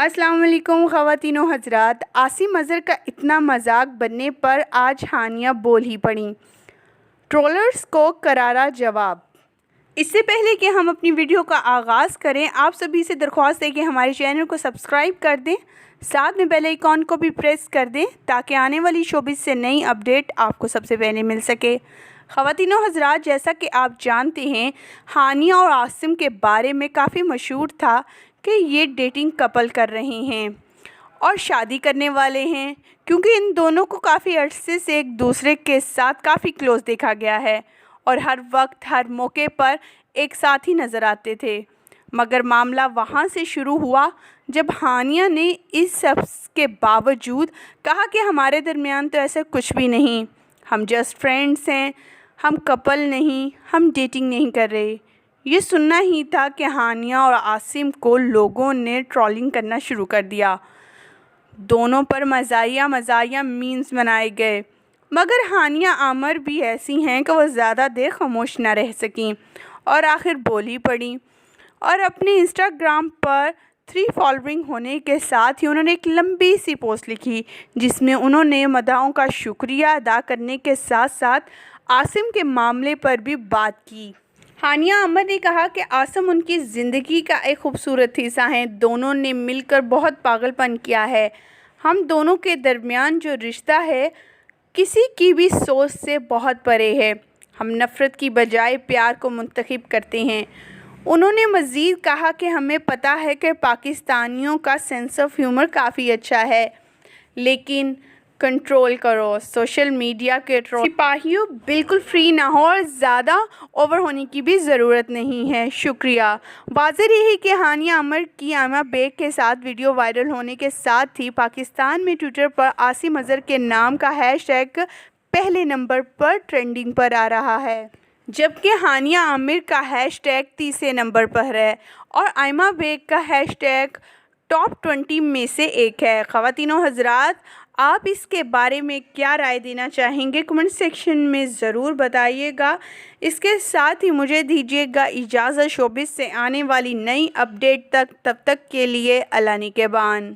अस्सलाम वालेकुम ख़वातीन व हज़रात। आसिम अज़हर का इतना मजाक बनने पर आज हानिया बोल ही पड़ी। ट्रोलर्स को करारा जवाब। इससे पहले कि हम अपनी वीडियो का आगाज़ करें, आप सभी से दरख्वास्त है कि हमारे चैनल को सब्सक्राइब कर दें, साथ में बेल आइकॉन को भी प्रेस कर दें ताकि आने वाली शोबिज़ से नई अपडेट आपको सबसे पहले मिल सके। ख़वातीन व हज़रात, जैसा कि आप जानते हैं, हानिया और आसिम के बारे में काफ़ी मशहूर था कि ये डेटिंग कपल कर रहे हैं और शादी करने वाले हैं, क्योंकि इन दोनों को काफ़ी अरसे से एक दूसरे के साथ काफ़ी क्लोज़ देखा गया है और हर वक्त हर मौके पर एक साथ ही नज़र आते थे। मगर मामला वहाँ से शुरू हुआ जब हानिया ने इस सब के बावजूद कहा कि हमारे दरमियान तो ऐसा कुछ भी नहीं, हम जस्ट फ्रेंड्स हैं, हम कपल नहीं, हम डेटिंग नहीं कर रहे। ये सुनना ही था कि हानिया और आसिम को लोगों ने ट्रोलिंग करना शुरू कर दिया। दोनों पर मज़ाहिया मीम्स बनाए गए, मगर हानिया आमर भी ऐसी हैं कि वह ज़्यादा देर खामोश न रह सकीं और आखिर बोल ही पड़ी और अपने इंस्टाग्राम पर 3 फॉलोइंग होने के साथ ही उन्होंने एक लंबी सी पोस्ट लिखी जिसमें उन्होंने मदाहों का शुक्रिया अदा करने के साथ साथ आसिम के मामले पर भी बात की। हानिया अमर ने कहा कि आसिम उनकी ज़िंदगी का एक खूबसूरत हिस्सा है, दोनों ने मिलकर बहुत पागलपन किया है। हम दोनों के दरमियान जो रिश्ता है किसी की भी सोच से बहुत परे है, हम नफ़रत की बजाय प्यार को मुंतखब करते हैं। उन्होंने मज़ीद कहा कि हमें पता है कि पाकिस्तानियों का सेंस ऑफ ह्यूमर काफ़ी अच्छा है, लेकिन कंट्रोल करो, सोशल मीडिया के सिपाहियों बिल्कुल फ्री ना हो और ज़्यादा ओवर होने की भी ज़रूरत नहीं है, शुक्रिया। वाज़ेह रही कि हानिया अमर की आयमा बेग के साथ वीडियो वायरल होने के साथ ही पाकिस्तान में ट्विटर पर आसिम अज़हर के नाम का हैशटैग पहले नंबर पर ट्रेंडिंग पर आ रहा है, जबकि हानिया आमिर का हैशटैग तीसरे नंबर पर है और आयमा बेग का हैशटैग टॉप 20 में से एक है। ख़वातीन व हज़रात, आप इसके बारे में क्या राय देना चाहेंगे कमेंट सेक्शन में ज़रूर बताइएगा। इसके साथ ही मुझे दीजिएगा इजाज़त शोबिज़ से आने वाली नई अपडेट तक। तब तक के लिए अल्लाह निगहबान।